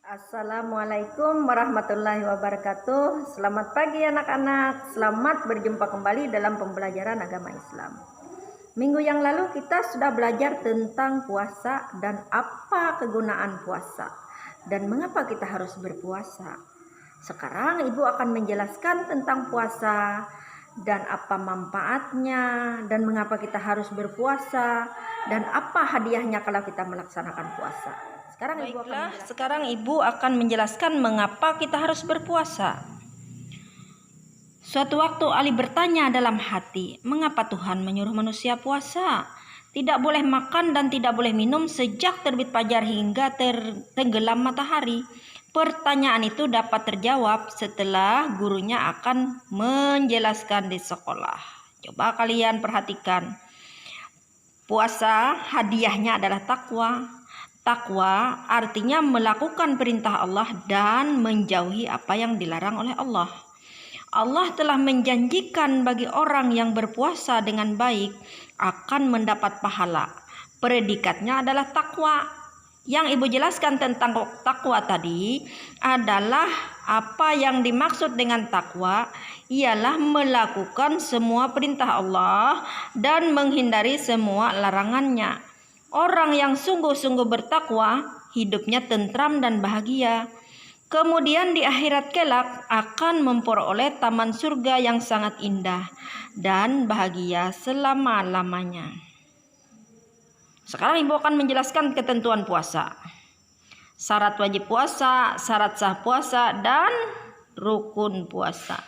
Assalamualaikum warahmatullahi wabarakatuh. Selamat pagi anak-anak. Selamat berjumpa kembali dalam pembelajaran agama Islam. Minggu yang lalu kita sudah belajar tentang puasa dan apa kegunaan puasa dan mengapa kita harus berpuasa. Sekarang Ibu akan menjelaskan tentang puasa dan apa manfaatnya dan mengapa kita harus berpuasa dan apa hadiahnya kalau kita melaksanakan puasa. Sekarang Ibu akan menjelaskan mengapa kita harus berpuasa. Suatu waktu Ali bertanya dalam hati, mengapa Tuhan menyuruh manusia puasa? Tidak boleh makan dan tidak boleh minum sejak terbit fajar hingga tenggelam matahari. Pertanyaan itu dapat terjawab setelah gurunya akan menjelaskan di sekolah. Coba kalian perhatikan. Puasa hadiahnya adalah takwa. Takwa artinya melakukan perintah Allah dan menjauhi apa yang dilarang oleh Allah. Allah telah menjanjikan bagi orang yang berpuasa dengan baik akan mendapat pahala. Predikatnya adalah takwa. Yang Ibu jelaskan tentang takwa tadi adalah apa yang dimaksud dengan takwa ialah melakukan semua perintah Allah dan menghindari semua larangannya. Orang yang sungguh-sungguh bertakwa, hidupnya tentram dan bahagia. Kemudian di akhirat kelak akan memperoleh taman surga yang sangat indah dan bahagia selama-lamanya. Sekarang Ibu akan menjelaskan ketentuan puasa. Syarat wajib puasa, syarat sah puasa, dan rukun puasa.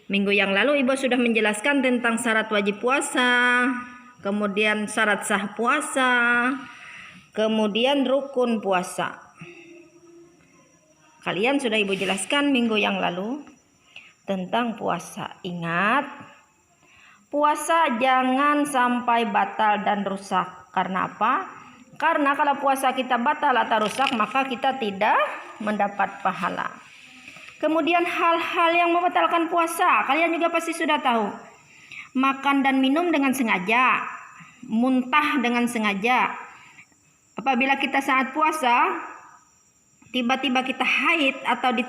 Minggu yang lalu Ibu sudah menjelaskan tentang syarat wajib puasa, kemudian syarat sah puasa, kemudian rukun puasa. Kalian sudah Ibu jelaskan minggu yang lalu tentang puasa. Ingat, puasa jangan sampai batal dan rusak. Karena apa? Karena kalau puasa kita batal atau rusak, maka kita tidak mendapat pahala. Kemudian hal-hal yang membatalkan puasa, kalian juga pasti sudah tahu. Makan dan minum dengan sengaja, muntah dengan sengaja. Apabila kita saat puasa, tiba-tiba kita haid atau di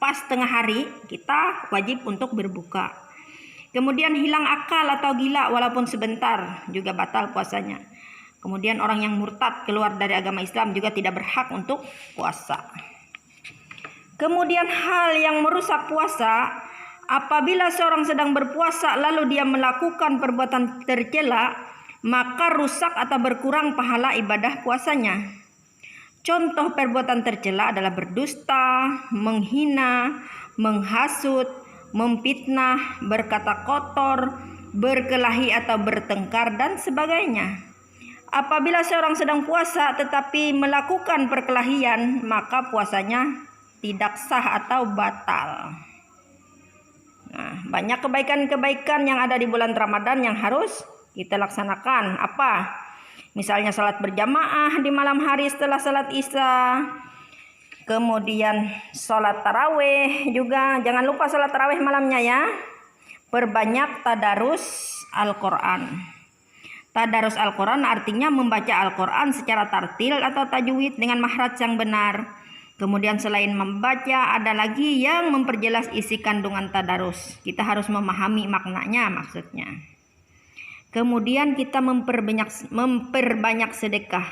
pas tengah hari, kita wajib untuk berbuka. Kemudian hilang akal atau gila walaupun sebentar, juga batal puasanya. Kemudian orang yang murtad keluar dari agama Islam juga tidak berhak untuk puasa. Kemudian hal yang merusak puasa, apabila seorang sedang berpuasa lalu dia melakukan perbuatan tercela, maka rusak atau berkurang pahala ibadah puasanya. Contoh perbuatan tercela adalah berdusta, menghina, menghasut, memfitnah, berkata kotor, berkelahi atau bertengkar dan sebagainya. Apabila seorang sedang puasa tetapi melakukan perkelahian, maka puasanya tidak sah atau batal. Nah, banyak kebaikan-kebaikan yang ada di bulan Ramadan yang harus kita laksanakan. Apa? Misalnya salat berjamaah di malam hari setelah salat Isya. Kemudian salat tarawih juga. Jangan lupa salat tarawih malamnya ya. Perbanyak tadarus Al-Quran. Tadarus Al-Quran artinya membaca Al-Quran secara tartil atau tajwid dengan makhraj yang benar. Kemudian selain membaca, ada lagi yang memperjelas isi kandungan tadarus. Kita harus memahami maknanya maksudnya. Kemudian kita memperbanyak sedekah.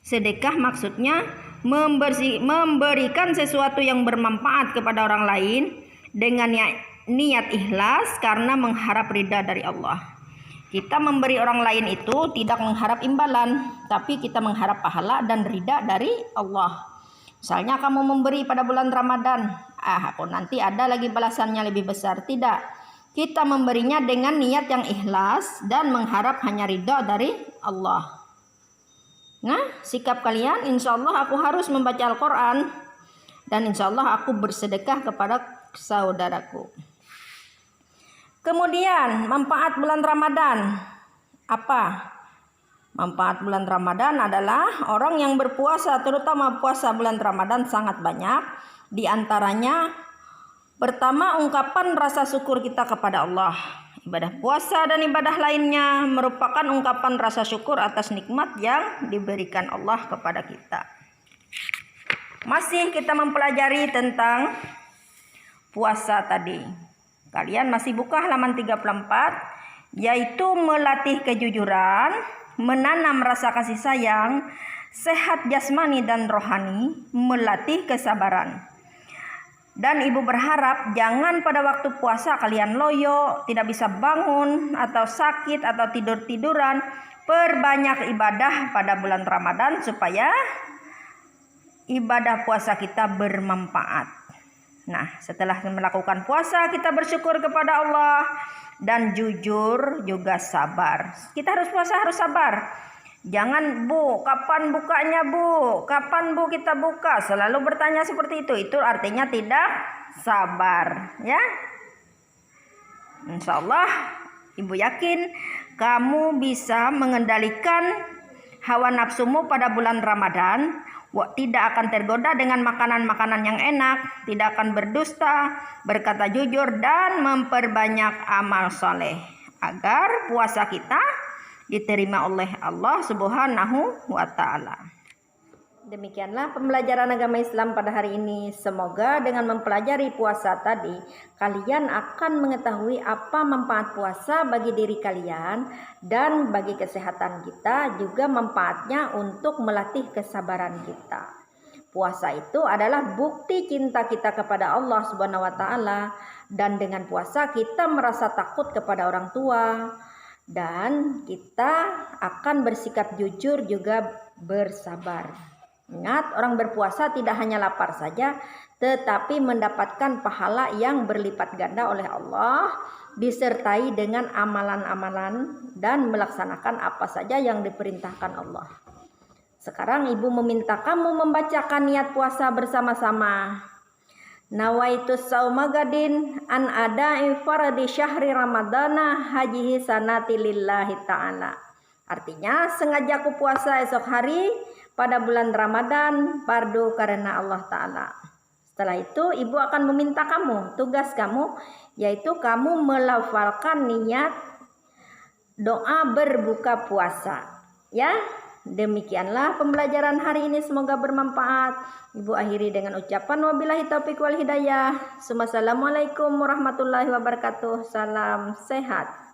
Sedekah maksudnya memberikan sesuatu yang bermanfaat kepada orang lain dengan niat ikhlas karena mengharap ridha dari Allah. Kita memberi orang lain itu tidak mengharap imbalan, tapi kita mengharap pahala dan ridha dari Allah. Misalnya kamu memberi pada bulan Ramadan, aku nanti ada lagi balasannya lebih besar. Tidak, kita memberinya dengan niat yang ikhlas dan mengharap hanya ridha dari Allah. Nah, sikap kalian, insya Allah aku harus membaca Al-Quran dan insya Allah aku bersedekah kepada saudaraku. Kemudian manfaat bulan Ramadan apa? Manfaat bulan Ramadan adalah orang yang berpuasa, terutama puasa bulan Ramadan sangat banyak. Di antaranya, pertama, ungkapan rasa syukur kita kepada Allah. Ibadah puasa dan ibadah lainnya merupakan ungkapan rasa syukur atas nikmat yang diberikan Allah kepada kita. Masih kita mempelajari tentang puasa tadi. Kalian masih buka halaman 34, yaitu melatih kejujuran, menanam rasa kasih sayang, sehat jasmani dan rohani, melatih kesabaran. Dan ibu berharap jangan pada waktu puasa kalian loyo, tidak bisa bangun, atau sakit, atau tidur-tiduran. Perbanyak ibadah pada bulan Ramadan supaya ibadah puasa kita bermanfaat. Nah, setelah melakukan puasa kita bersyukur kepada Allah dan jujur juga sabar. Kita harus puasa, harus sabar. Jangan, Bu, kapan bukanya, Bu? Kapan, Bu, kita buka? Selalu bertanya seperti itu. Itu artinya tidak sabar, ya. Insya Allah Ibu yakin kamu bisa mengendalikan hawa nafsumu pada bulan Ramadan. Tidak akan tergoda dengan makanan-makanan yang enak, tidak akan berdusta, berkata jujur, dan memperbanyak amal soleh agar puasa kita diterima oleh Allah Subhanahu wa Ta'ala. Demikianlah pembelajaran agama Islam pada hari ini. Semoga dengan mempelajari puasa tadi, kalian akan mengetahui apa manfaat puasa bagi diri kalian dan bagi kesehatan kita, juga manfaatnya untuk melatih kesabaran kita. Puasa itu adalah bukti cinta kita kepada Allah Subhanahu wa Ta'ala, dan dengan puasa kita merasa takut kepada orang tua, dan kita akan bersikap jujur juga bersabar. Ingat, orang berpuasa tidak hanya lapar saja, tetapi mendapatkan pahala yang berlipat ganda oleh Allah, disertai dengan amalan-amalan dan melaksanakan apa saja yang diperintahkan Allah. Sekarang ibu meminta kamu membacakan niat puasa bersama-sama. Nawaitus sauma gadin an ada'i fardi syahri ramadana hajihi sanati lillahi ta'ala. Artinya, sengaja aku puasa esok hari pada bulan Ramadan fardu karena Allah Ta'ala. Setelah itu ibu akan meminta kamu, tugas kamu yaitu kamu melafalkan niat doa berbuka puasa. Ya, demikianlah pembelajaran hari ini, semoga bermanfaat. Ibu akhiri dengan ucapan wabillahi taufiq wal hidayah. Assalamualaikum warahmatullahi wabarakatuh. Salam sehat.